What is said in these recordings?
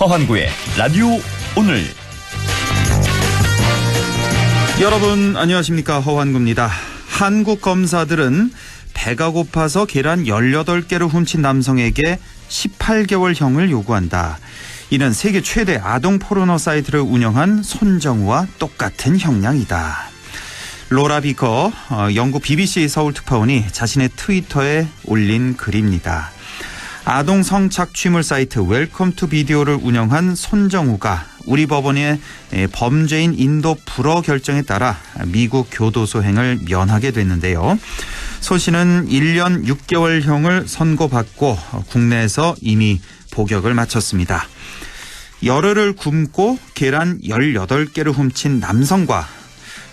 허환구의 라디오 오늘. 여러분 안녕하십니까, 허환구입니다. 한국 검사들은 배가 고파서 계란 18개를 훔친 남성에게 18개월형을 요구한다. 이는 세계 최대 아동 포르노 사이트를 운영한 손정우와 똑같은 형량이다. 로라 비커 영국 BBC 서울 특파원이 자신의 트위터에 올린 글입니다. 아동 성착취물 사이트 웰컴 투 비디오를 운영한 손정우가 우리 법원의 범죄인 인도 불허 결정에 따라 미국 교도소행을 면하게 됐는데요. 소 씨는 1년 6개월형을 선고받고 국내에서 이미 복역을 마쳤습니다. 열흘을 굶고 계란 18개를 훔친 남성과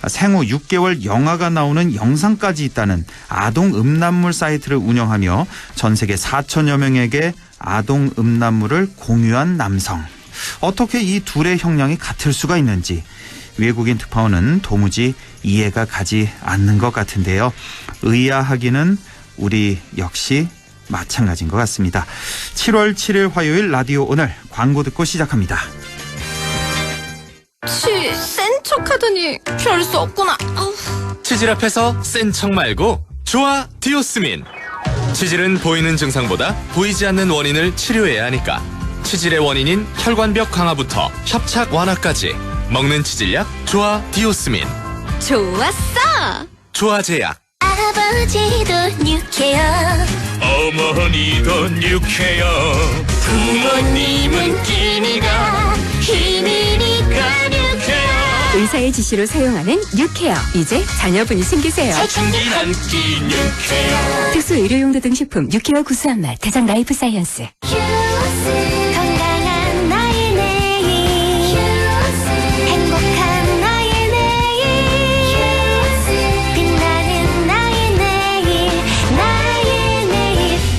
생후 6개월 영아가 나오는 영상까지 있다는 아동 음란물 사이트를 운영하며 전 세계 4천여 명에게 아동 음란물을 공유한 남성. 어떻게 이 둘의 형량이 같을 수가 있는지 외국인 특파원은 도무지 이해가 가지 않는 것 같은데요. 의아하기는 우리 역시 마찬가지인 것 같습니다. 7월 7일 화요일 라디오 오늘 광고 듣고 시작합니다. 센 척하더니 별 수 없구나. 치질 앞에서 센 척 말고 좋아 디오스민. 치질은 보이는 증상보다 보이지 않는 원인을 치료해야 하니까 치질의 원인인 혈관벽 강화부터 협착 완화까지 먹는 치질약 좋아 디오스민. 좋았어. 좋아제약. 아버지도 뉴케어, 어머니도 뉴케어, 부모님은 끼니가 힘이니까 뉴케어. 의사의 지시로 사용하는 뉴케어. 이제 자녀분이 생기세요. 사춘기 한 끼 뉴케어. 특수 의료용도 등 식품 뉴케어 구수한 맛 대장 라이프 사이언스. 건강한 나의 내일, 행복한 나의 내일, 빛나는 나의 내일,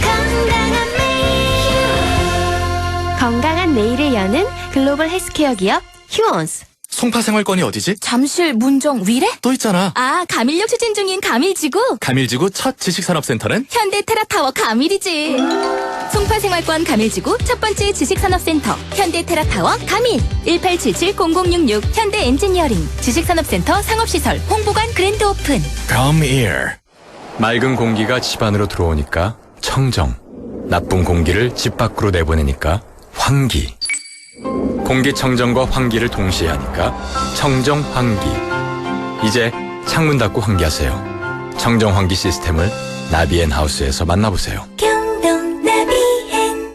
건강한 매일. 건강한 내일을 여는 글로벌 헬스케어 기업 휴원스. 송파생활권이 어디지? 잠실 문정 위례? 또 있잖아. 아, 가밀역 추진 중인 가밀지구. 가밀지구 첫 지식산업센터는 현대테라타워 가밀이지. 송파생활권 가밀지구 첫 번째 지식산업센터 현대테라타워 가밀. 1877-0066 현대엔지니어링 지식산업센터 상업시설 홍보관 그랜드 오픈. Come here. 맑은 공기가 집 안으로 들어오니까 청정, 나쁜 공기를 집 밖으로 내보내니까 환기. 공기청정과 환기를 동시에 하니까 청정환기. 이제 창문 닫고 환기하세요. 청정환기 시스템을 나비앤하우스에서 만나보세요. 경동 나비엔.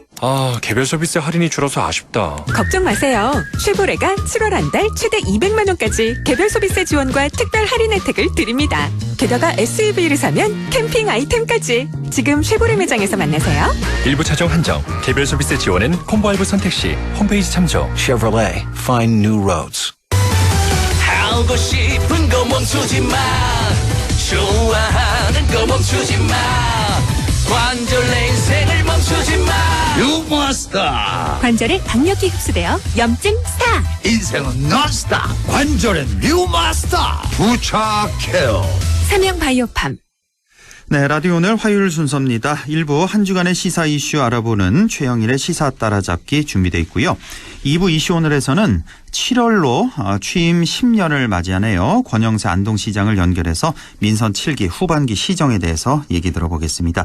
개별 서비스 할인이 줄어서 아쉽다. 걱정 마세요. 쉐보레가 7월 한 달 최대 200만 원까지 개별 소비세 지원과 특별 할인 혜택을 드립니다. 게다가 SUV를 사면 캠핑 아이템까지. 지금 쉐보레 매장에서 만나세요. 일부 차종 한정, 개별 서비스 지원은 콤보할부 선택 시 홈페이지 참조. Chevrolet, find new roads. 하고 싶은 거 멈추지 마. 좋아하는 거 멈추지 마. 관절 내 인생을 멈추지 마. You must stop. 관절에 강력히 흡수되어 염증 스탑. 인생은 non-stop. 관절엔 you must stop. 부착 케어. 삼양 바이오팜. 네, 라디오 오늘 화요일 순서입니다. 1부 한 주간의 시사 이슈 알아보는 최영일의 시사 따라잡기 준비되어 있고요. 2부 이슈 오늘에서는 7월로 취임 10년을 맞이하네요. 권영세 안동시장을 연결해서 민선 7기 후반기 시정에 대해서 얘기 들어보겠습니다.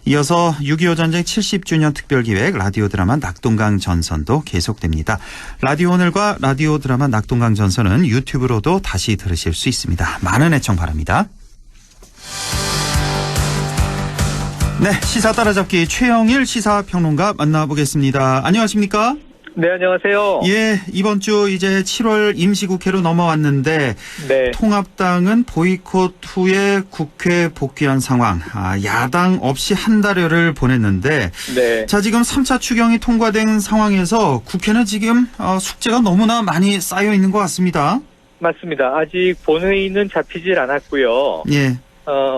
이어서 6.25 전쟁 70주년 특별기획 라디오 드라마 낙동강 전선도 계속됩니다. 라디오 오늘과 라디오 드라마 낙동강 전선은 유튜브로도 다시 들으실 수 있습니다. 많은 애청 바랍니다. 네, 시사 따라잡기 최영일 시사평론가 만나보겠습니다. 안녕하십니까? 네, 안녕하세요. 예, 이번 주 이제 7월 임시국회로 넘어왔는데 네. 통합당은 보이콧 후에 국회 복귀한 상황, 야당 없이 한 달여를 보냈는데 네. 자, 지금 3차 추경이 통과된 상황에서 국회는 지금 숙제가 너무나 많이 쌓여 있는 것 같습니다. 맞습니다. 아직 본회의는 잡히질 않았고요. 예.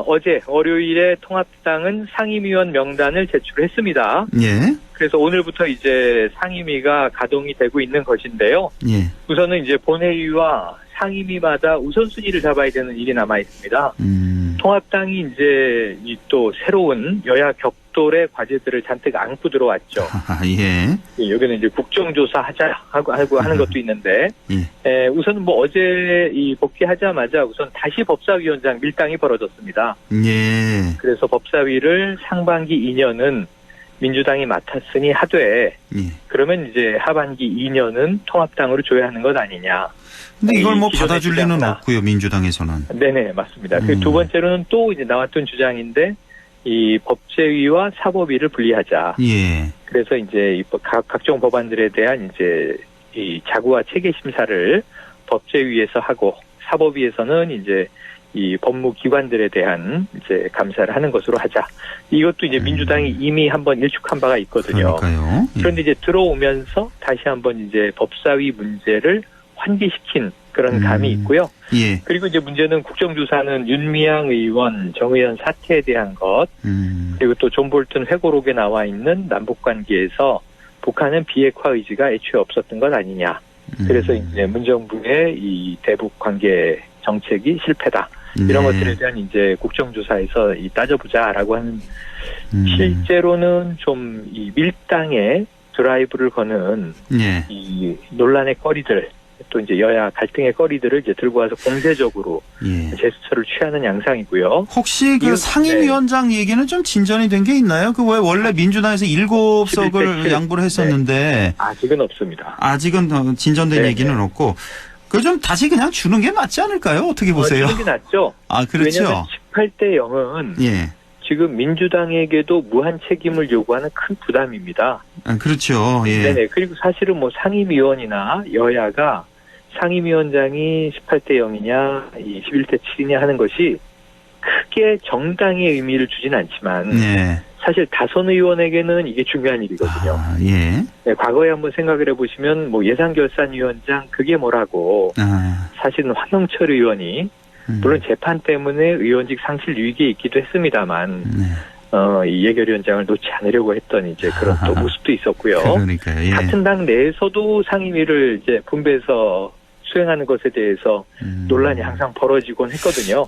어제 월요일에 통합당은 상임위원 명단을 제출했습니다. 예. 그래서 오늘부터 이제 상임위가 가동이 되고 있는 것인데요. 예. 우선은 이제 본회의와 상임위마다 우선순위를 잡아야 되는 일이 남아 있습니다. 통합당이 이제 이 또 새로운 여야 격돌 별도의 과제들을 잔뜩 안고 들어왔죠. 아, 예. 여기는 이제 국정조사 하자 하고 하는 것도 있는데, 예. 우선 뭐 어제 이 복귀하자마자 우선 다시 법사위원장 밀당이 벌어졌습니다. 예. 그래서 법사위를 상반기 2년은 민주당이 맡았으니 하되, 예. 그러면 이제 하반기 2년은 통합당으로 줘야 하는 것 아니냐. 근데 이걸 뭐 기존의 받아줄 리는 주장이나. 없고요, 민주당에서는. 네네, 맞습니다. 그 두 번째로는 또 이제 나왔던 주장인데, 이 법제위와 사법위를 분리하자. 예. 그래서 이제 이 각종 법안들에 대한 이제 이 자구와 체계 심사를 법제위에서 하고 사법위에서는 이제 이 법무기관들에 대한 이제 감사를 하는 것으로 하자. 이것도 이제 민주당이 이미 한번 일축한 바가 있거든요. 그러니까요. 예. 그런데 이제 들어오면서 다시 한번 이제 법사위 문제를 환기시킨 그런 감이 있고요. 예. 그리고 이제 문제는 국정조사는 윤미향 의원, 정의연 사태에 대한 것, 그리고 또 존 볼튼 회고록에 나와 있는 남북관계에서 북한은 비핵화 의지가 애초에 없었던 것 아니냐. 그래서 이제 문정부의 이 대북 관계 정책이 실패다. 이런 네. 것들에 대한 이제 국정조사에서 따져보자라고 하는 실제로는 좀 이 밀당에 드라이브를 거는 예. 이 논란의 거리들 또 이제 여야 갈등의 거리들을 이제 들고 와서 공세적으로 예. 제스처를 취하는 양상이고요. 혹시 그 상임위원장 얘기는 좀 진전이 된 게 있나요? 그 왜 원래 민주당에서 7석을 양보를 했었는데 아직은 없습니다. 아직은 진전된 네, 얘기는 네. 없고 그 좀 다시 그냥 주는 게 맞지 않을까요? 어떻게 보세요? 주는 게 낫죠. 아, 그렇죠. 왜냐하면 18대 0은 예. 지금 민주당에게도 무한 책임을 요구하는 큰 부담입니다. 아, 그렇죠. 예. 네네. 그리고 사실은 뭐 상임위원이나 여야가 상임위원장이 18대 0이냐, 21대 7이냐 하는 것이 크게 정당의 의미를 주진 않지만 네. 사실 다선 의원에게는 이게 중요한 일이거든요. 아, 예. 네, 과거에 한번 생각을 해보시면 뭐 예산결산위원장 그게 뭐라고 아, 사실은 황영철 의원이 물론 재판 때문에 의원직 상실 위기에 있기도 했습니다만 네. 이 예결위원장을 놓지 않으려고 했던 이제 그런 또 모습도 있었고요. 그러니까요. 예. 같은 당 내에서도 상임위를 이제 분배해서 수행하는 것에 대해서 논란이 항상 벌어지곤 했거든요.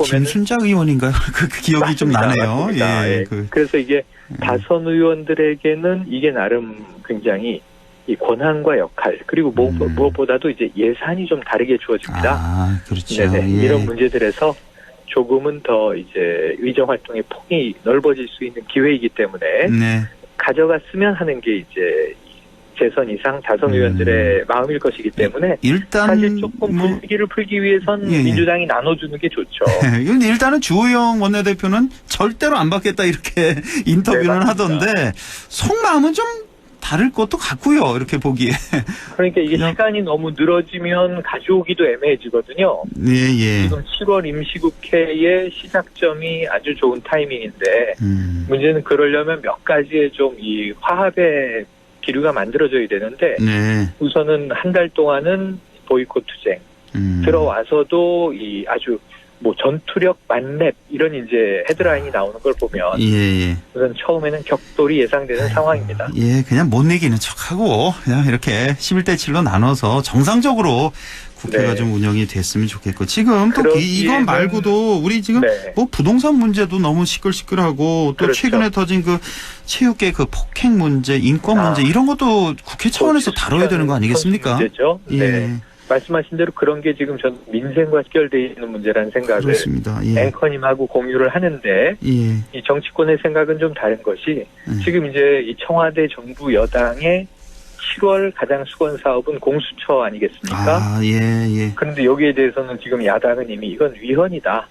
김순자 의원인가요? 그 기억이 맞습니다. 좀 나네요. 맞습니다. 예. 예. 그래서 이게 다선 의원들에게는 이게 나름 굉장히 이 권한과 역할 그리고 무엇보다도 이제 예산이 좀 다르게 주어집니다. 아, 그렇죠. 네네. 예. 이런 문제들에서 조금은 더 이제 의정 활동의 폭이 넓어질 수 있는 기회이기 때문에 네. 가져갔으면 하는 게 이제 재선 이상 다선 의원들의 마음일 것이기 때문에 일단 사실 조금 분위기를 풀기 위해선 예, 예. 민주당이 나눠주는 게 좋죠. 근데 일단은 주호영 원내대표는 절대로 안 받겠다 이렇게 인터뷰는 네, 하던데 속마음은 좀 다를 것도 같고요. 이렇게 보기에. 그러니까 이게 시간이 너무 늘어지면 가져오기도 애매해지거든요. 예, 예. 지금 7월 임시국회의 시작점이 아주 좋은 타이밍인데 문제는 그러려면 몇 가지의 좀 이 화합의 기류가 만들어져야 되는데 네. 우선은 한 달 동안은 보이콧 투쟁 들어와서도 이 아주 뭐 전투력 만렙 이런 이제 헤드라인이 나오는 걸 보면 예, 예. 우선 처음에는 격돌이 예상되는 상황입니다. 예, 그냥 못 내기는 척하고 그냥 이렇게 11대 7로 나눠서 정상적으로 국회가 네. 좀 운영이 됐으면 좋겠고 지금 또 그러기에는- 이건 말고도 우리 지금 네. 뭐 부동산 문제도 너무 시끌시끌하고 또 그렇죠. 최근에 터진 그 체육계 그 폭행 문제, 인권 문제 이런 것도 국회 차원에서 다뤄야 되는 거 아니겠습니까? 문제죠. 예. 네. 말씀하신 대로 그런 게 지금 전 민생과 직결되어 있는 문제라는 생각을 그렇습니다. 예. 앵커님하고 공유를 하는데 예. 이 정치권의 생각은 좀 다른 것이 지금 이제 이 청와대 정부 여당의 7월 가장 수건 사업은 공수처 아니겠습니까? 아, 예, 예. 그런데 여기에 대해서는 지금 야당은 이미 이건 위헌이다.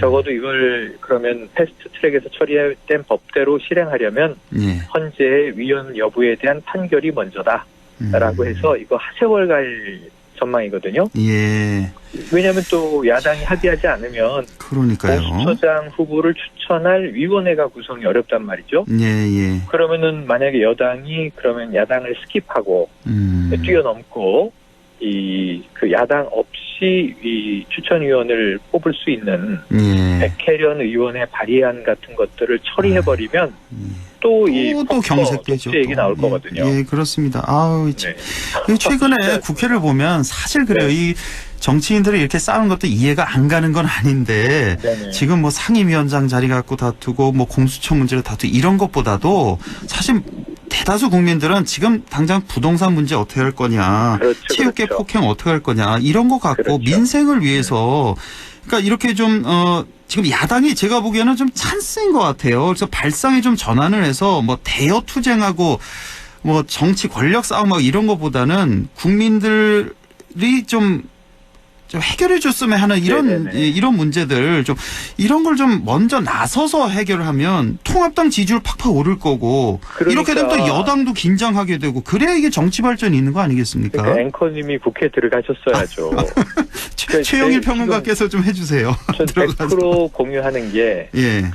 적어도 이걸 그러면 패스트 트랙에서 처리된 법대로 실행하려면 예. 헌재 위헌 여부에 대한 판결이 먼저다라고 해서 이거 하세월 갈 전망이거든요. 예. 왜냐하면 또 야당이 합의하지 않으면 그러니까요. 공수처장 후보를 추천할 위원회가 구성이 어렵단 말이죠. 예, 예. 그러면은 만약에 여당이 그러면 야당을 스킵하고 뛰어넘고 그 야당 없이 이 추천위원을 뽑을 수 있는 예. 백혜련 의원의 발의안 같은 것들을 처리해버리면 또 경색되죠. 얘기 나올 거거든요. 예, 그렇습니다. 아우, 네. 최근에 국회를 보면 사실 그래요. 네. 이 정치인들이 이렇게 싸우는 것도 이해가 안 가는 건 아닌데 네네. 지금 뭐 상임위원장 자리 갖고 다투고 뭐 공수처 문제를 다투고 이런 것보다도 사실 대다수 국민들은 지금 당장 부동산 문제 어떻게 할 거냐, 그렇죠, 체육계 그렇죠. 폭행 어떻게 할 거냐 이런 거 갖고 그렇죠. 민생을 위해서 그러니까 이렇게 좀 지금 야당이 제가 보기에는 좀 찬스인 것 같아요. 그래서 발상에 좀 전환을 해서 뭐 대여 투쟁하고 뭐 정치 권력 싸움하고 이런 것보다는 국민들이 좀 해결해 줬으면 하는 이런 문제들 좀 이런 걸 좀 먼저 나서서 해결하면 통합당 지지율 팍팍 오를 거고 이렇게 되면 또 여당도 긴장하게 되고 그래야 이게 정치 발전이 있는 거 아니겠습니까? 그러니까 앵커님이 국회에 들어가셨어야죠. 최영일 평론가께서 좀 해주세요. 전 100% 공유하는 게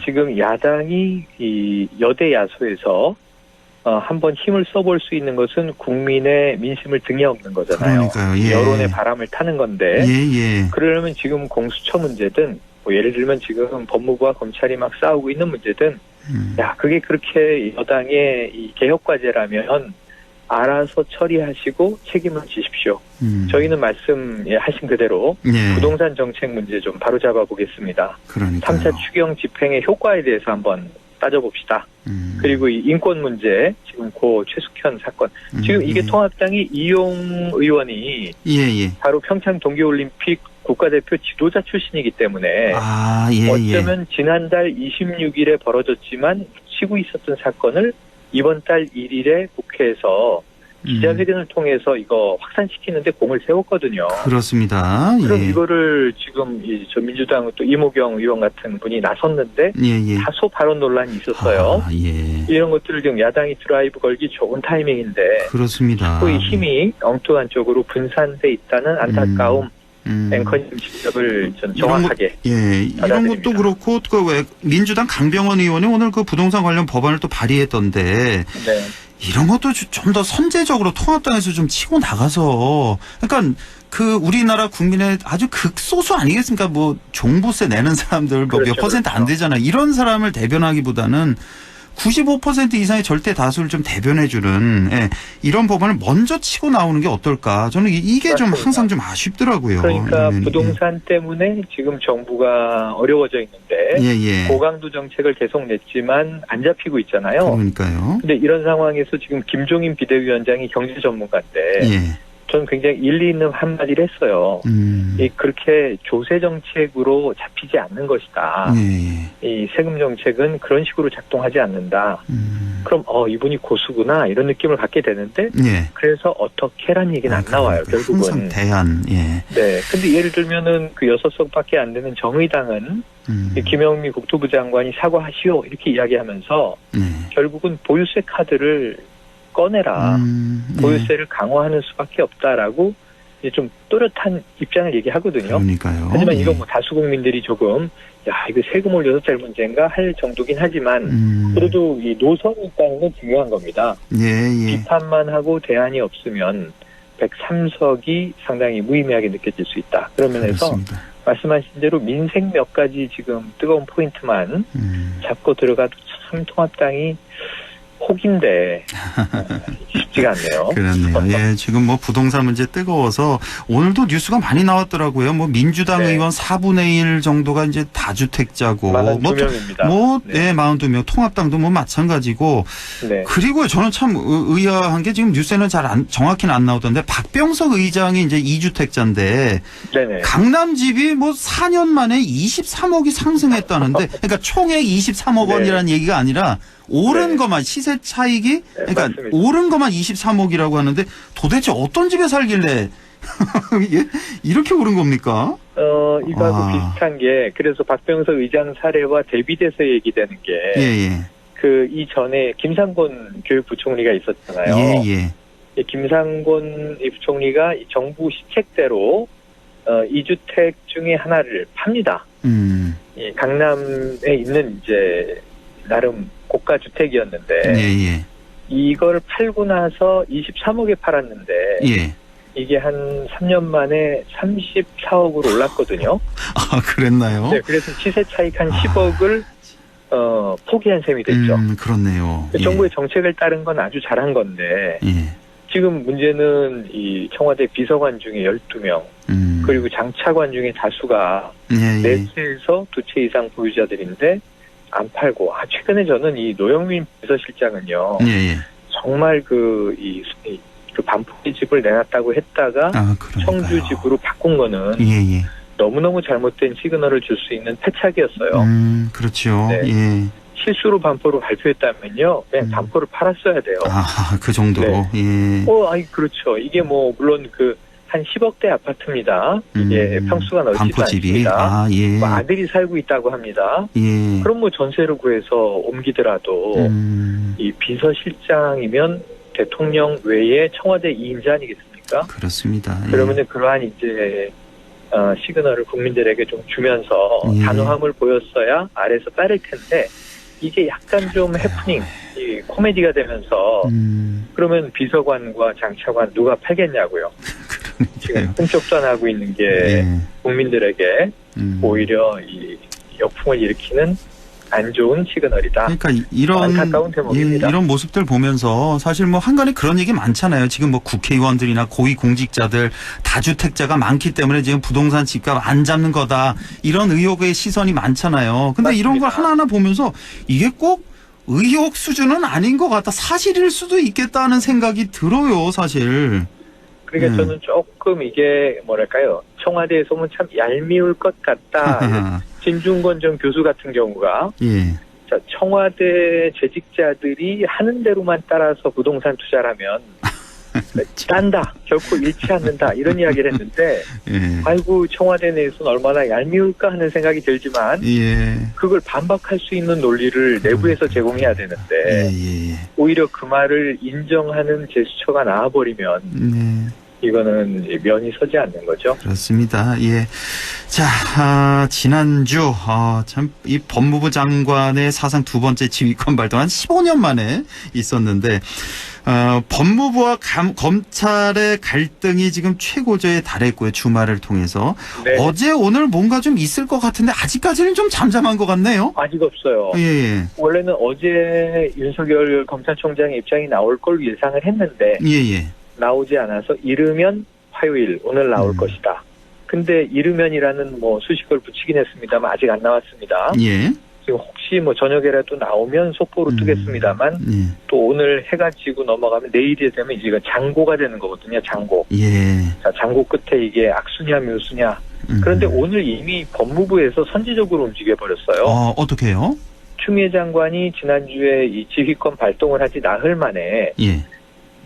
지금 야당이 이 여대 야소에서 한번 힘을 써볼 수 있는 것은 국민의 민심을 등에 업는 거잖아요. 그러니까요. 예. 여론의 바람을 타는 건데 예. 그러려면 지금 공수처 문제든 뭐 예를 들면 지금 법무부와 검찰이 막 싸우고 있는 문제든 야 그게 그렇게 여당의 이 개혁 과제라면 알아서 처리하시고 책임을 지십시오. 저희는 말씀하신 그대로 부동산 정책 문제 좀 바로잡아 보겠습니다. 3차 추경 집행의 효과에 대해서 한번 따져봅시다. 그리고 이 인권 문제, 지금 고 최숙현 사건. 지금 이게 통합당이 이용 의원이 바로 평창 동계올림픽 국가대표 지도자 출신이기 때문에 어쩌면 지난달 26일에 벌어졌지만 묻히고 있었던 사건을 이번 달 1일에 국회에서 기자회견을 통해서 이거 확산시키는데 공을 세웠거든요. 그렇습니다. 그럼 이거를 지금 저 민주당 또 이모경 의원 같은 분이 나섰는데 다소 발언 논란이 있었어요. 이런 것들을 지금 야당이 드라이브 걸기 좋은 타이밍인데 그렇습니다. 자꾸 이 힘이 엉뚱한 쪽으로 분산돼 있다는 안타까움. 앵커님 지적을 전 정확하게 이런 것도 그렇고 왜 민주당 강병원 의원이 오늘 그 부동산 관련 법안을 또 발의했던데 이런 것도 좀 더 선제적으로 통합당에서 좀 치고 나가서 그러니까 그 우리나라 국민의 아주 극소수 아니겠습니까? 뭐 종부세 내는 사람들 뭐 몇 퍼센트 안 되잖아요. 이런 사람을 대변하기보다는 95% 이상의 절대 다수를 좀 대변해주는 이런 법안을 먼저 치고 나오는 게 어떨까? 저는 이게 좀 항상 좀 아쉽더라고요. 그러니까 부동산 때문에 지금 정부가 어려워져 있는데 고강도 정책을 계속 냈지만 안 잡히고 있잖아요. 그러니까요. 근데 이런 상황에서 지금 김종인 비대위원장이 경제 전문가인데 저는 굉장히 일리 있는 한마디를 했어요. 그렇게 조세 정책으로 잡히지 않는 것이다. 이 세금 정책은 그런 식으로 작동하지 않는다. 그럼 이분이 고수구나 이런 느낌을 갖게 되는데 그래서 어떻게란 얘기는 안 나와요. 결국은. 항상 대안. 근데 예를 들면은 그 6석밖에 안 되는 정의당은 김영미 국토부 장관이 사과하시오 이렇게 이야기하면서 결국은 보유세 카드를 꺼내라. 보유세를 강화하는 수밖에 없다라고 이제 좀 또렷한 입장을 얘기하거든요. 그러니까요. 하지만 이건 뭐 다수 국민들이 조금 이거 세금 올려서 잘 문제인가 할 정도긴 하지만 그래도 이 노선이 있다는 건 중요한 겁니다. 비판만 하고 대안이 없으면 103석이 상당히 무의미하게 느껴질 수 있다. 그런 면에서 말씀하신 대로 민생 몇 가지 지금 뜨거운 포인트만 잡고 들어가도 참 통합당이 혹인데 쉽지가 않네요. 그렇네요. 지금 뭐 부동산 문제 뜨거워서 오늘도 뉴스가 많이 나왔더라고요. 뭐 민주당 의원 4분의 1 정도가 이제 다주택자고 42명입니다. 42명. 통합당도 뭐 마찬가지고. 그리고 저는 참 의아한 게 지금 뉴스에는 정확히는 안 나오던데 박병석 의장이 이제 2주택자인데 강남 집이 뭐 4년 만에 23억이 상승했다는데 그러니까 총액 23억 원이라는 얘기가 아니라 오른 것만 시세 차익이 그러니까 맞습니다. 오른 것만 23억이라고 하는데 도대체 어떤 집에 살길래 이렇게 오른 겁니까? 이거하고 비슷한 게 그래서 박병석 의장 사례와 대비돼서 얘기되는 게 그 이전에 김상곤 교육부총리가 있었잖아요. 김상곤 부총리가 정부 시책대로 2주택 중에 하나를 팝니다. 강남에 있는 이제 나름 고가 주택이었는데 이걸 팔고 나서 23억에 팔았는데 이게 한 3년 만에 34억으로 올랐거든요. 그랬나요? 그래서 시세 차익 한 10억을 포기한 셈이 됐죠. 그렇네요. 정부의 정책을 따른 건 아주 잘한 건데 예. 지금 문제는 이 청와대 비서관 중에 12명 그리고 장차관 중에 다수가 예, 예. 4채에서 2채 이상 보유자들인데 안 팔고 최근에 저는 이 노영민 비서실장은요. 예, 예. 정말 그 반포의 집을 내놨다고 했다가 그러니까요. 청주 집으로 바꾼 거는 예, 예. 너무너무 잘못된 시그널을 줄 수 있는 패착이었어요. 그렇죠. 네. 예. 실수로 반포로 발표했다면요. 그냥 반포를 팔았어야 돼요. 그 정도로. 네. 예. 그렇죠. 이게 뭐 물론 한 10억대 아파트입니다. 이게 평수가 넓지도 반포집이. 않습니다. 예. 뭐 아들이 살고 있다고 합니다. 예. 그럼 뭐 전세를 구해서 옮기더라도 이 비서실장이면 대통령 외에 청와대 2인자 아니겠습니까? 그렇습니다. 예. 그러면은 그러한 이제 시그널을 국민들에게 좀 주면서 예. 단호함을 보였어야 아래서 따를 텐데 이게 약간 좀 해프닝, 이 코미디가 되면서 그러면 비서관과 장차관 누가 팔겠냐고요. 지금 흠쩍도 안 하고 있는 게 예. 국민들에게 오히려 이 역풍을 일으키는 안 좋은 시그널이다. 그러니까 이런 안타까운 대목입니다. 이런 모습들 보면서 사실 뭐 한간에 그런 얘기 많잖아요. 지금 뭐 국회의원들이나 고위 공직자들 다주택자가 많기 때문에 지금 부동산 집값 안 잡는 거다. 이런 의혹의 시선이 많잖아요. 근데 맞습니다. 이런 걸 하나하나 보면서 이게 꼭 의혹 수준은 아닌 것 같다. 사실일 수도 있겠다는 생각이 들어요, 사실. 그러니까 저는 조금 이게 뭐랄까요. 청와대에 소문 참 얄미울 것 같다. 진중권 전 교수 같은 경우가 예. 자, 청와대 재직자들이 하는 대로만 따라서 부동산 투자를 하면 딴다. 결코 잃지 않는다. 이런 이야기를 했는데 예. 아이고 청와대 내에서는 얼마나 얄미울까 하는 생각이 들지만 예. 그걸 반박할 수 있는 논리를 내부에서 제공해야 되는데 예. 오히려 그 말을 인정하는 제스처가 나와버리면 네. 이거는 면이 서지 않는 거죠. 그렇습니다. 예. 자, 지난주, 참, 이 법무부 장관의 사상 두 번째 지휘권 발동 한 15년 만에 있었는데, 법무부와 검찰의 갈등이 지금 최고조에 달했고요. 주말을 통해서. 네. 어제 오늘 뭔가 좀 있을 것 같은데 아직까지는 좀 잠잠한 것 같네요. 아직 없어요. 예. 원래는 어제 윤석열 검찰총장의 입장이 나올 걸 예상을 했는데 예. 나오지 않아서 이르면 화요일 오늘 나올 것이다. 근데 이르면이라는 뭐 수식어를 붙이긴 했습니다만 아직 안 나왔습니다. 예. 지금 혹시 뭐 저녁에라도 나오면 속보로 뜨겠습니다만 예. 또 오늘 해가 지고 넘어가면 내일이 되면 이제 장고가 되는 거거든요. 장고. 예. 자, 장고 끝에 이게 악수냐 묘수냐. 그런데 오늘 이미 법무부에서 선제적으로 움직여 버렸어요. 어떻게요? 추미애 장관이 지난주에 이 지휘권 발동을 하지 나흘 만에 예.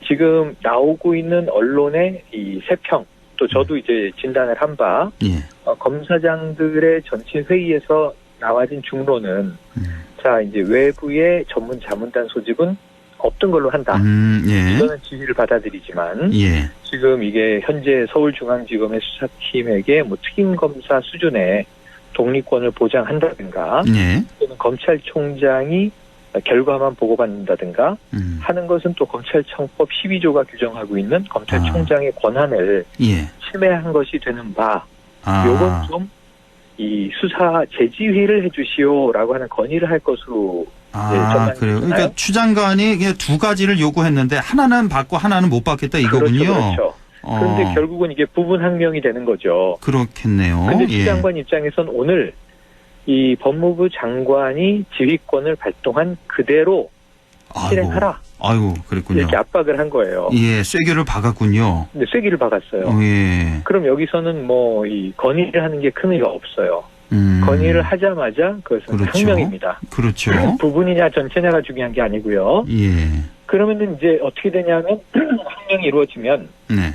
지금 나오고 있는 언론의 이 세평 또 저도 이제 진단을 한 바 예. 검사장들의 전체 회의에서 나와진 중론은 자 이제 외부의 전문 자문단 소집은 없던 걸로 한다. 예. 이거는 지휘를 받아들이지만 예. 지금 이게 현재 서울중앙지검의 수사팀에게 뭐 특임검사 수준의 독립권을 보장한다든가 예. 또는 검찰총장이 결과만 보고받는다든가 하는 것은 또 검찰청법 12조가 규정하고 있는 검찰총장의 권한을 예. 침해한 것이 되는 바 요건 좀 이 수사 재지휘를 해주시오라고 하는 건의를 할 것으로 그래요. 그러니까 추 장관이 두 가지를 요구했는데 하나는 받고 하나는 못 받겠다 이거군요. 그렇죠. 그런데 결국은 이게 부분 항명이 되는 거죠. 그렇겠네요. 그런데 추 장관 입장에선 오늘 이 법무부 장관이 지휘권을 발동한 그대로 실행하라. 아이고, 그랬군요. 이렇게 압박을 한 거예요. 예, 쐐기를 박았군요. 근데 쐐기를 박았어요. 예. 그럼 여기서는 뭐 이 건의를 하는 게 큰 의미가 없어요. 건의를 하자마자 그것은 그렇죠. 항명입니다. 그렇죠. 부분이냐 전체냐가 중요한 게 아니고요. 예. 그러면은 이제 어떻게 되냐면 항명이 이루어지면 네.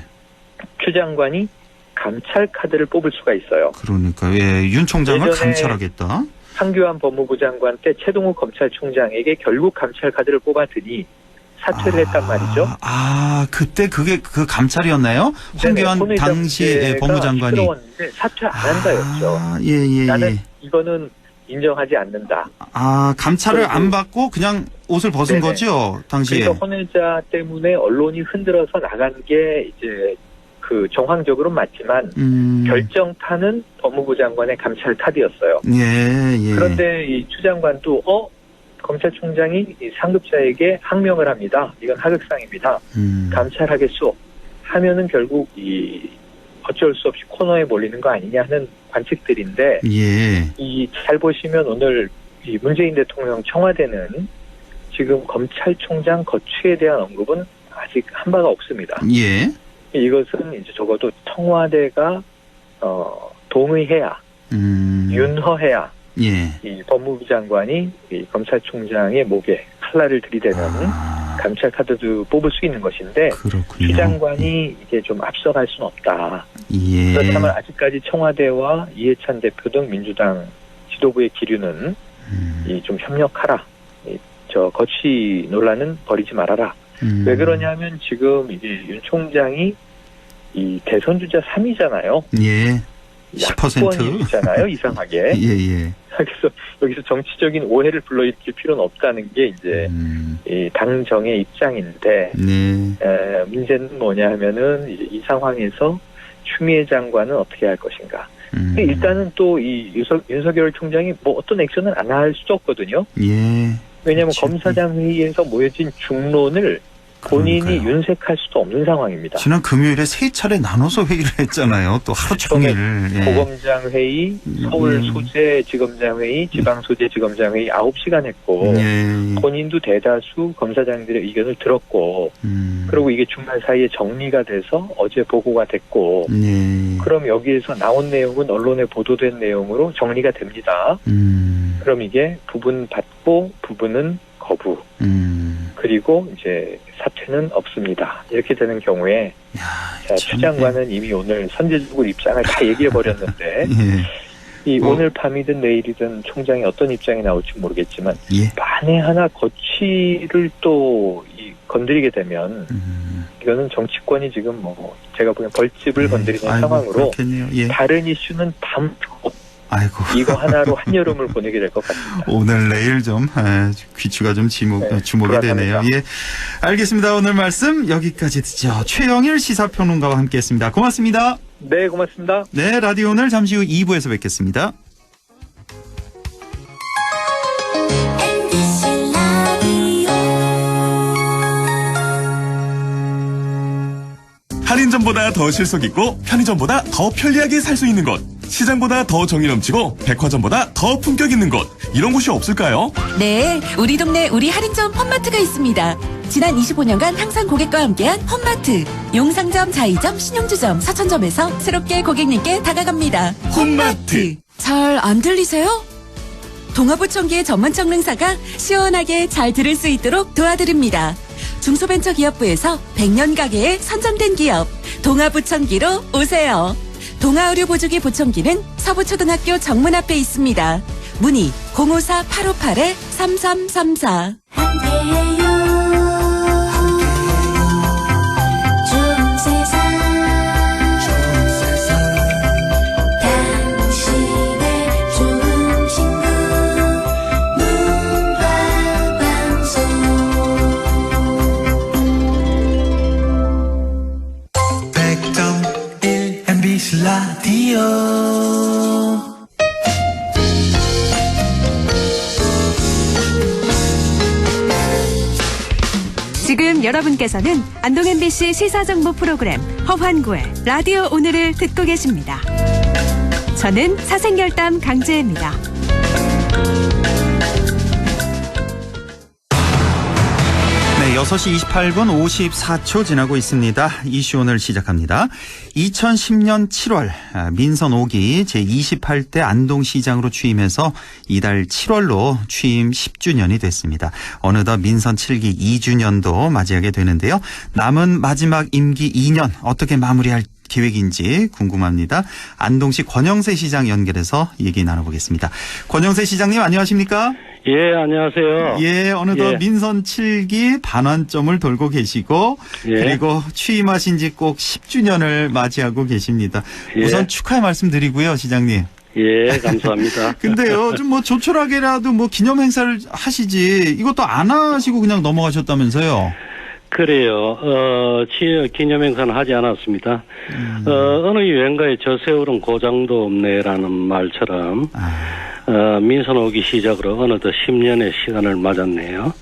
추 장관이 감찰 카드를 뽑을 수가 있어요. 그러니까 윤 총장을 감찰하겠다. 황교안 법무부 장관 때 최동욱 검찰총장에게 결국 감찰 카드를 뽑았더니 사퇴를 했단 말이죠. 그때 그게 그 감찰이었나요? 황교안 당시 법무장관이 시끄러웠는데 사퇴 안 한다였죠. 예. 나는 이거는 인정하지 않는다. 감찰을 안 받고 그냥 옷을 벗은 거죠, 당시에. 그래서 헌혜자 때문에 언론이 흔들어서 나간 게 이제 그 정황적으로 맞지만 결정타는 법무부 장관의 감찰 카드였어요. 예. 그런데 이 추 장관도 검찰총장이 이 상급자에게 항명을 합니다. 이건 하극상입니다. 감찰하겠소 하면은 결국 이 어쩔 수 없이 코너에 몰리는 거 아니냐 하는 관측들인데 예. 이 잘 보시면 오늘 이 문재인 대통령 청와대는 지금 검찰총장 거취에 대한 언급은 아직 한 바가 없습니다. 예. 이것은 이제 적어도 청와대가 동의해야 윤허해야 예. 이 법무부 장관이 이 검찰총장의 목에 칼날을 들이대는 감찰 카드도 뽑을 수 있는 것인데 그렇군요. 추 장관이 이게 좀 앞서갈 수는 없다. 예. 그렇다면 아직까지 청와대와 이해찬 대표 등 민주당 지도부의 기류는 이 좀 협력하라. 저 거취 논란은 버리지 말아라. 왜 그러냐면 지금 이게 윤 총장이 이 대선 주자 3위잖아요. 예. 10%. 약권이잖아요. 이상하게. 예. 그래서 여기서 정치적인 오해를 불러일으킬 필요는 없다는 게 이제 이 당정의 입장인데 네. 문제는 뭐냐 하면은 이제 이 상황에서 추미애 장관은 어떻게 할 것인가. 일단은 또 이 윤석열 총장이 뭐 어떤 액션을 안 할 수도 없거든요. 예. 왜냐하면 그치. 검사장 회의에서 모여진 중론을 본인이 그러니까요. 윤색할 수도 없는 상황입니다. 지난 금요일에 3차례 나눠서 회의를 했잖아요. 또 하루 종일. 예. 고검장 회의, 서울 소재 지검장 회의, 지방 소재 지검장 회의 9시간 했고 예. 본인도 대다수 검사장들의 의견을 들었고 그리고 이게 주말 사이에 정리가 돼서 어제 보고가 됐고 예. 그럼 여기에서 나온 내용은 언론에 보도된 내용으로 정리가 됩니다. 그럼 이게 부분 받고 부분은 거부. 그리고 이제 사퇴는 없습니다. 이렇게 되는 경우에 자, 추 장관은 이미 오늘 선제적으로 입장을 다 얘기해 버렸는데 예. 이 오늘 밤이든 내일이든 총장이 어떤 입장이 나올지 모르겠지만 예. 만에 하나 거취를 또 건드리게 되면 이거는 정치권이 지금 뭐 제가 보기엔 벌집을 건드리는 상황으로 그렇겠네요. 예. 다른 이슈는 아이고. 이거 하나로 한여름을 보내게 될 것 같습니다. 오늘 내일 좀 귀추가 좀 주목이 되네요. 예, 알겠습니다. 오늘 말씀 여기까지 듣죠. 최영일 시사평론가와 함께했습니다. 고맙습니다. 네, 고맙습니다. 네, 라디오 오늘 잠시 후 2부에서 뵙겠습니다. 할인점보다 더 실속 있고 편의점보다 더 편리하게 살 수 있는 곳. 시장보다 더 정이 넘치고 백화점보다 더 품격 있는 곳. 이런 곳이 없을까요? 네, 우리 동네 우리 할인점 홈마트가 있습니다. 지난 25년간 항상 고객과 함께한 홈마트. 용상점, 자이점, 신용주점, 서천점에서 새롭게 고객님께 다가갑니다. 홈마트. 잘 안 들리세요? 동아부총기의 전문청능사가 시원하게 잘 들을 수 있도록 도와드립니다. 중소벤처기업부에서 100년 가게에 선정된 기업 동아부총기로 오세요. 동아의료보조기 보청기는 서부초등학교 정문 앞에 있습니다. 문의 054-858-3334. 함께해요. 좋은 세상. 당신의 좋은 친구 문화방송. MBC 라디오 지금 여러분께서는 안동 MBC 시사정보 프로그램 허환구의 라디오 오늘을 듣고 계십니다. 저는 사생결담 강재입니다. 네, 6시 28분 54초 지나고 있습니다. 이슈 오늘 시작합니다. 2010년 7월 민선 5기 제28대 안동시장으로 취임해서 이달 7월로 취임 10주년이 됐습니다. 어느덧 민선 7기 2주년도 맞이하게 되는데요. 남은 마지막 임기 2년 어떻게 마무리할 계획인지 궁금합니다. 안동시 권영세 시장 연결해서 얘기 나눠보겠습니다. 권영세 시장님 안녕하십니까? 예, 안녕하세요. 예, 어느덧 민선 7기 반환점을 돌고 계시고 그리고 취임하신 지 꼭 10주년을 맞이하고 계십니다. 우선 축하의 말씀 드리고요, 시장님. 예, 감사합니다. 근데요, 좀 뭐 조촐하게라도 뭐 기념 행사를 하시지 이것도 안 하시고 그냥 넘어가셨다면서요? 그래요. 취업 기념 행사는 하지 않았습니다. 어느 유행가에 저 세월은 고장도 없네라는 말처럼 민선 오기 시작으로 어느덧 10년의 시간을 맞았네요.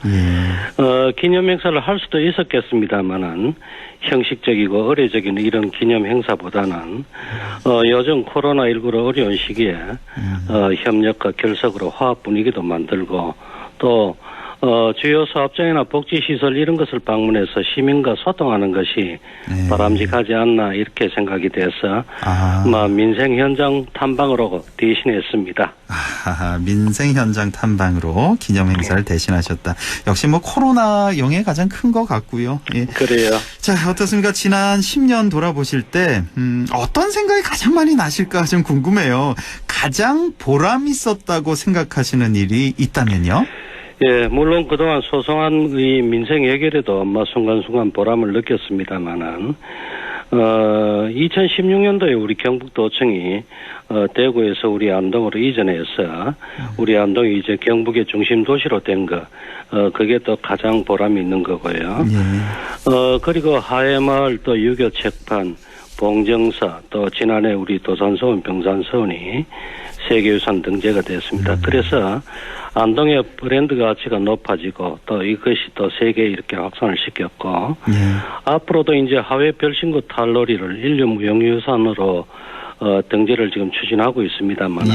기념 행사를 할 수도 있었겠습니다만은 형식적이고 의례적인 이런 기념 행사보다는 요즘 코로나19로 어려운 시기에 협력과 결석으로 화합 분위기도 만들고 또 주요 사업장이나 복지시설 이런 것을 방문해서 시민과 소통하는 것이 바람직하지 않나 이렇게 생각이 돼서 민생 현장 탐방으로 대신했습니다. 민생 현장 탐방으로 기념 행사를 대신하셨다. 역시 뭐 코로나용이 가장 큰 것 같고요. 예. 그래요. 자, 어떻습니까? 지난 10년 돌아보실 때 어떤 생각이 가장 많이 나실까 좀 궁금해요. 가장 보람 있었다고 생각하시는 일이 있다면요? 예, 물론 그동안 소소한 이 민생 해결에도 순간순간 보람을 느꼈습니다만은 2016년도에 우리 경북도청이 대구에서 우리 안동으로 이전해서 우리 안동이 이제 경북의 중심 도시로 된 거, 그게 또 가장 보람이 있는 거고요. 그리고 하회마을 또 유교 책판, 봉정사 또 지난해 우리 도산서원, 병산서원이 세계유산 등재가 됐습니다. 그래서 안동의 브랜드 가치가 높아지고 또 이것이 또 세계에 이렇게 확산을 시켰고 앞으로도 이제 하회 별신구 탈놀이를 인류무형유산으로 등재를 지금 추진하고 있습니다만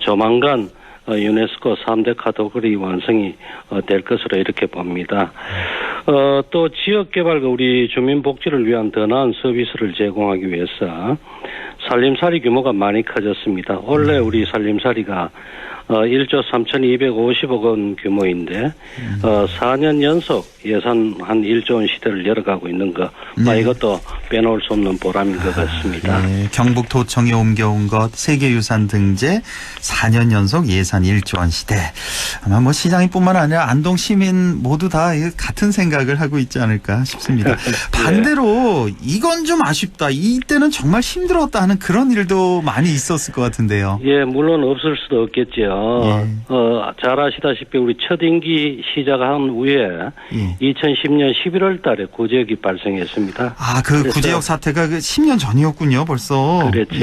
조만간 유네스코 3대 카테고리 완성이 될 것으로 이렇게 봅니다. 또 지역개발과 우리 주민복지를 위한 더 나은 서비스를 제공하기 위해서 살림살이 규모가 많이 커졌습니다. 원래 우리 살림살이가 1조 3,250억 원 규모인데 4년 연속 예산 한 1조 원 시대를 열어가고 있는 거 이것도 빼놓을 수 없는 보람인 것 같습니다. 경북도청에 옮겨온 것 세계유산 등재 4년 연속 예산 1조 원 시대. 아마 뭐 시장뿐만 아니라 안동 시민 모두 다 같은 생각을 하고 있지 않을까 싶습니다. 반대로 이건 좀 아쉽다. 이때는 정말 힘들었다 하는 그런 일도 많이 있었을 것 같은데요. 예, 물론 없을 수도 없겠죠. 잘 아시다시피 우리 첫 임기 시작한 후에 2010년 11월 달에 구제역이 발생했습니다. 그 구제역 사태가 10년 전이었군요, 벌써. 그렇죠.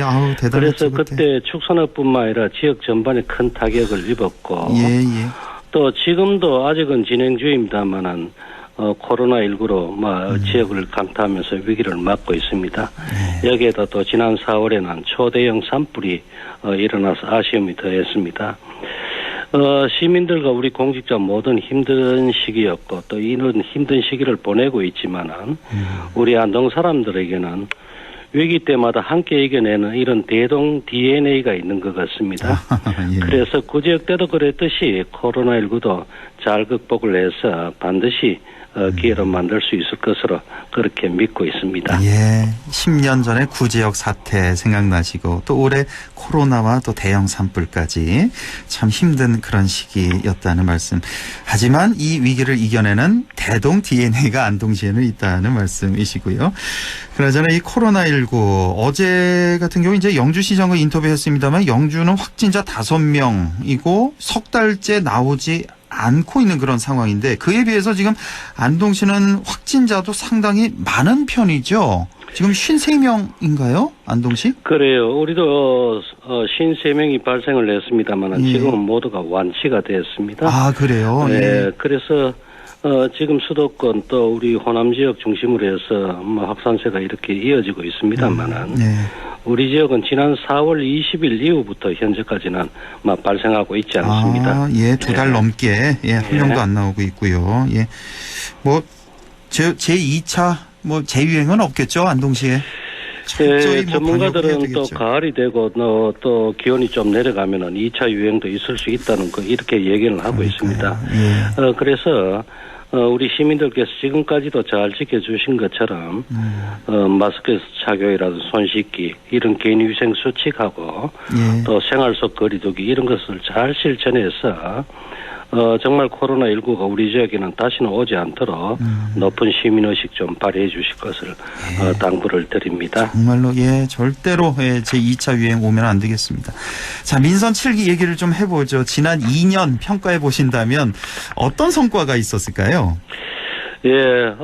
아우, 대단했죠. 그래서 그때 축산업뿐만 아니라 지역 전반에 큰 타격을 입었고 또 지금도 아직은 진행 중입니다만은 코로나19로 지역을 강타하면서 위기를 맞고 있습니다. 여기에다 또 지난 4월에는 초대형 산불이 일어나서 아쉬움이 더했습니다. 시민들과 우리 공직자 모든 힘든 시기였고 또 이런 힘든 시기를 보내고 있지만은 우리 안동 사람들에게는 위기 때마다 함께 이겨내는 이런 대동 DNA가 있는 것 같습니다. 그래서 구제역 때도 그랬듯이 코로나19도 잘 극복을 해서 반드시 기회로 만들 수 있을 것으로 그렇게 믿고 있습니다. 10년 전에 구제역 사태 생각나시고 또 올해 코로나와 또 대형 산불까지 참 힘든 그런 시기였다는 말씀. 하지만 이 위기를 이겨내는 대동 DNA가 안동시에는 있다는 말씀이시고요. 그나저나 이 코로나19 어제 같은 경우 이제 영주시장과 인터뷰했습니다만 영주는 확진자 5명이고 석 달째 나오지 않고 있는 그런 상황인데 그에 비해서 지금 안동시는 확진자도 상당히 많은 편이죠. 지금 53명인가요? 안동시? 그래요. 우리도 53명이 발생을 했습니다만 지금은 모두가 완치가 됐습니다. 그래요? 그래서 지금 수도권 또 우리 호남 지역 중심으로 해서 확산세가 이렇게 이어지고 있습니다만은 우리 지역은 지난 4월 20일 이후부터 현재까지는 발생하고 있지 않습니다. 2달 넘게 한 명도 안 나오고 있고요. 뭐 제2차 재유행은 없겠죠, 안동시에? 전문가들은 또 가을이 되고 또 기온이 좀 내려가면은 2차 유행도 있을 수 있다는 거 이렇게 얘기를 하고 있습니다. 그래서 우리 시민들께서 지금까지도 잘 지켜주신 것처럼 마스크 착용이라든지 손 씻기 이런 개인위생 수칙하고 또 생활 속 거리두기 이런 것을 잘 실천해서 정말 코로나19가 우리 지역에는 다시는 오지 않도록 높은 시민의식 좀 발휘해 주실 것을 당부를 드립니다. 정말로 절대로 제2차 유행 오면 안 되겠습니다. 자, 민선 7기 얘기를 좀 해보죠. 지난 2년 평가해 보신다면 어떤 성과가 있었을까요? 예,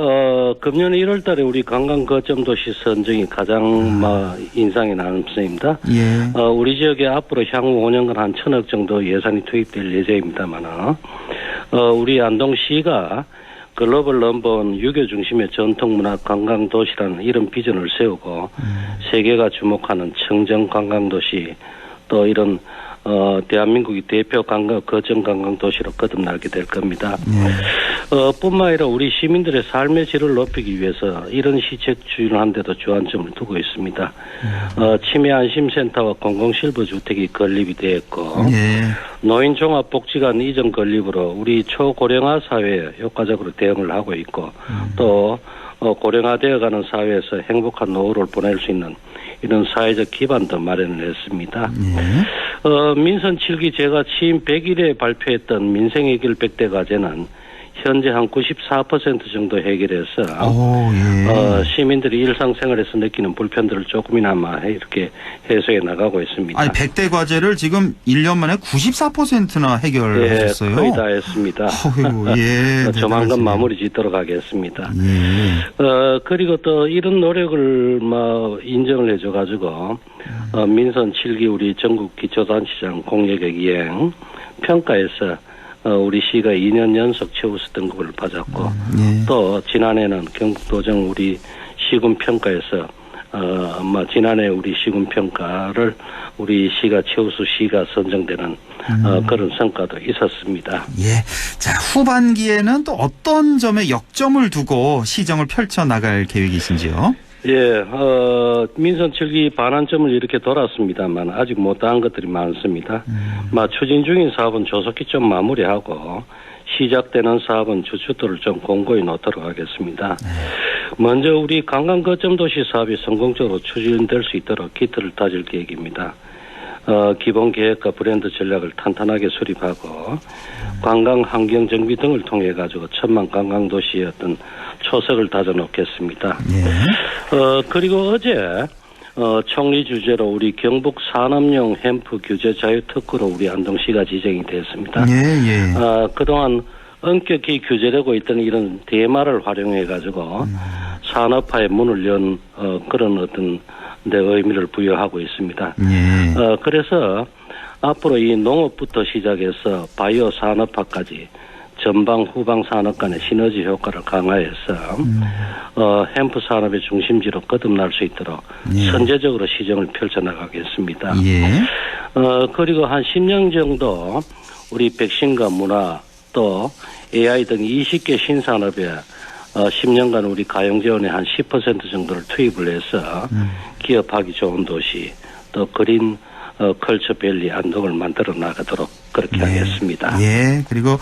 금년 1월 달에 우리 관광 거점 도시 선정이 가장 인상이 남습니다. 예. 우리 지역에 앞으로 향후 5년간 한 1,000억 정도 예산이 투입될 예정입니다만, 우리 안동시가 글로벌 넘버원 유교 중심의 전통문화 관광 도시라는 이런 비전을 세우고 세계가 주목하는 청정 관광 도시 또 이런 대한민국의 대표 거점 관광 도시로 거듭나게 될 겁니다. 뿐만 아니라 우리 시민들의 삶의 질을 높이기 위해서 이런 시책 추진하는 데도 주안점을 두고 있습니다. 치매 안심센터와 공공실버주택이 건립이 되었고 노인 종합복지관 이전 건립으로 우리 초고령화 사회에 효과적으로 대응을 하고 있고 또 고령화되어가는 사회에서 행복한 노후를 보낼 수 있는 이런 사회적 기반도 마련을 했습니다. 민선 7기 제가 취임 100일에 발표했던 민생 해결 100대 과제는 현재 한 94% 정도 해결해서 시민들이 일상생활에서 느끼는 불편들을 조금이나마 이렇게 해소해 나가고 있습니다. 아니 100대 과제를 지금 1년 만에 94%나 해결하셨어요? 예, 거의 다 했습니다. 조만간 마무리 짓도록 하겠습니다. 그리고 또 이런 노력을 인정을 해줘가지고 민선 7기 우리 전국 기초단체장 공약의 이행 평가에서 우리 시가 2년 연속 최우수 등급을 받았고 또 지난해는 경북도정 우리 시군 평가에서 지난해 우리 시군 평가를 우리 시가 최우수 시가 선정되는 그런 성과도 있었습니다. 예. 자, 후반기에는 또 어떤 점에 역점을 두고 시정을 펼쳐 나갈 계획이신지요? 예, 민선 7기 반환점을 이렇게 돌았습니다만 아직 못다한 것들이 많습니다. 추진 중인 사업은 조속히 좀 마무리하고 시작되는 사업은 주춧돌을 좀 공고히 놓도록 하겠습니다. 먼저 우리 관광 거점 도시 사업이 성공적으로 추진될 수 있도록 기틀을 다질 계획입니다. 기본 계획과 브랜드 전략을 탄탄하게 수립하고 관광 환경 정비 등을 통해 가지고 천만 관광 도시의 어떤 초석을 다져 놓겠습니다. 그리고 어제 총리 주재로 우리 경북 산업용 햄프 규제 자유 특구로 우리 안동시가 지정이 됐습니다. 그동안 엄격히 규제되고 있던 이런 대마를 활용해 가지고 산업화의 문을 연 그런 어떤 데 의미를 부여하고 있습니다. 그래서 앞으로 이 농업부터 시작해서 바이오 산업화까지 전방 후방 산업 간의 시너지 효과를 강화해서 햄프 산업의 중심지로 거듭날 수 있도록 선제적으로 시정을 펼쳐나가겠습니다. 그리고 한 10년 정도 우리 백신과 문화 또 AI 등 20개 신산업에 10년간 우리 가용재원의 한 10% 정도를 투입을 해서 기업하기 좋은 도시 또 그린 컬처밸리 안동을 만들어 나가도록 그렇게 하겠습니다. 예, 그리고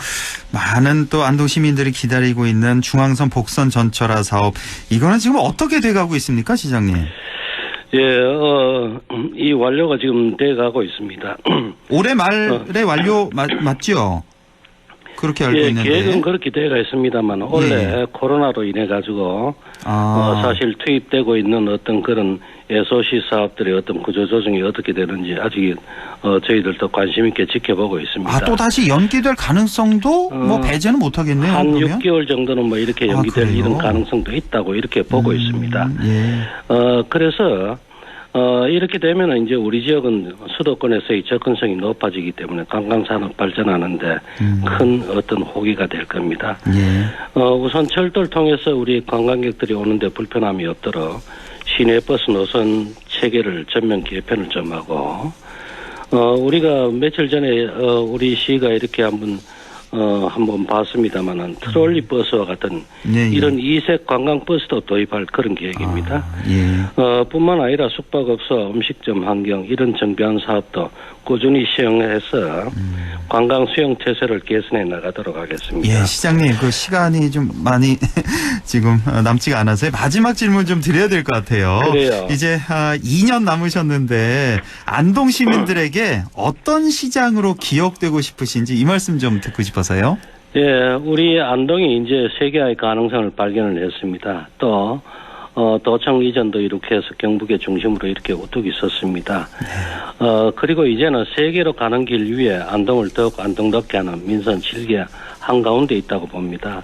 많은 또 안동 시민들이 기다리고 있는 중앙선 복선 전철화 사업 이거는 지금 어떻게 돼가고 있습니까, 시장님? 예, 이 완료가 지금 돼가고 있습니다. 올해 말에 완료 맞죠? 그렇게 알고 있는데. 계획은 그렇게 되어 있습니다만 원래 코로나로 인해 가지고 사실 투입되고 있는 어떤 그런 SOC 사업들의 어떤 구조 조정이 어떻게 되는지 아직 저희들도 관심 있게 지켜보고 있습니다. 또 다시 연기될 가능성도 배제는 못 하겠네요. 한 그러면? 6개월 정도는 이렇게 연기될 이런 가능성도 있다고 이렇게 보고 있습니다. 그래서 이렇게 되면은 이제 우리 지역은 수도권에서의 접근성이 높아지기 때문에 관광산업 발전하는데 큰 어떤 호기가 될 겁니다. 우선 철도를 통해서 우리 관광객들이 오는데 불편함이 없도록 시내버스 노선 체계를 전면 개편을 좀 하고 우리가 며칠 전에 우리 시가 이렇게 한번 봤습니다만은 트롤리 버스와 같은 이런 이색 관광 버스도 도입할 그런 계획입니다. 뿐만 아니라 숙박업소, 음식점 환경 이런 정비한 사업도 꾸준히 시행해서 관광 수용 태세를 개선해 나가도록 하겠습니다. 예, 시장님 그 시간이 좀 많이 지금 남지가 않아서 마지막 질문 좀 드려야 될 것 같아요. 그래요. 이제 2년 남으셨는데 안동 시민들에게 어떤 시장으로 기억되고 싶으신지 이 말씀 좀 듣고 싶어서요. 예, 우리 안동이 이제 세계화의 가능성을 발견을 했습니다. 또 도청 이전도 이렇게 해서 경북의 중심으로 이렇게 우뚝 있었습니다. 그리고 이제는 세계로 가는 길 위에 안동을 더욱 안동답게 하는 민선 7개 한가운데 있다고 봅니다.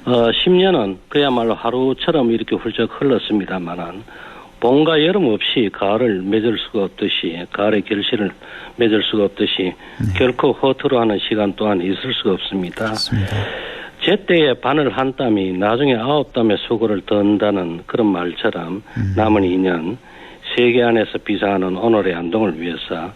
10년은 그야말로 하루처럼 이렇게 훌쩍 흘렀습니다만은 봄과 여름 없이 가을을 맺을 수가 없듯이 가을의 결실을 맺을 수가 없듯이 결코 허투루하는 시간 또한 있을 수가 없습니다. 그렇습니다. 제때에 바늘 한 땀이 나중에 9땀의 수고를 던다는 그런 말처럼 남은 2년 세계 안에서 비사하는 오늘의 안동을 위해서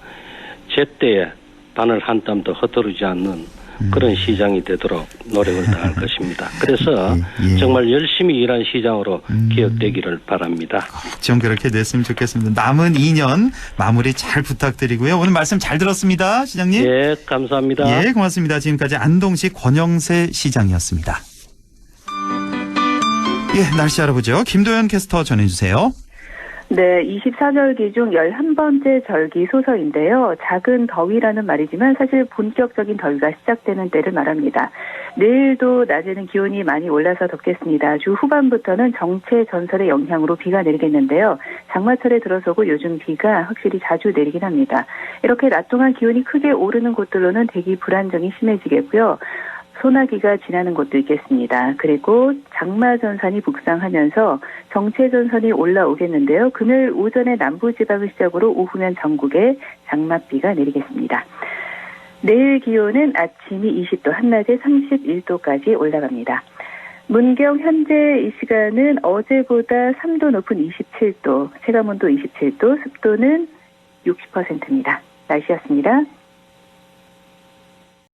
제때에 바늘 한 땀도 허투루지 않는 그런 시장이 되도록 노력을 다할 것입니다. 그래서 정말 열심히 일한 시장으로 기억되기를 바랍니다. 좀 그렇게 됐으면 좋겠습니다. 남은 2년 마무리 잘 부탁드리고요. 오늘 말씀 잘 들었습니다. 시장님. 예, 감사합니다. 예, 고맙습니다. 지금까지 안동시 권영세 시장이었습니다. 예, 날씨 알아보죠. 김도연 캐스터 전해주세요. 네, 24절기 중 11번째 절기 소서인데요. 작은 더위라는 말이지만 사실 본격적인 더위가 시작되는 때를 말합니다. 내일도 낮에는 기온이 많이 올라서 덥겠습니다. 주 후반부터는 정체 전설의 영향으로 비가 내리겠는데요. 장마철에 들어서고 요즘 비가 확실히 자주 내리긴 합니다. 이렇게 낮 동안 기온이 크게 오르는 곳들로는 대기 불안정이 심해지겠고요. 소나기가 지나는 곳도 있겠습니다. 그리고 장마전선이 북상하면서 정체전선이 올라오겠는데요. 금요일 오전에 남부지방을 시작으로 오후면 전국에 장맛비가 내리겠습니다. 내일 기온은 아침이 20도, 한낮에 31도까지 올라갑니다. 문경 현재 이 시간은 어제보다 3도 높은 27도, 체감온도 27도, 습도는 60%입니다. 날씨였습니다.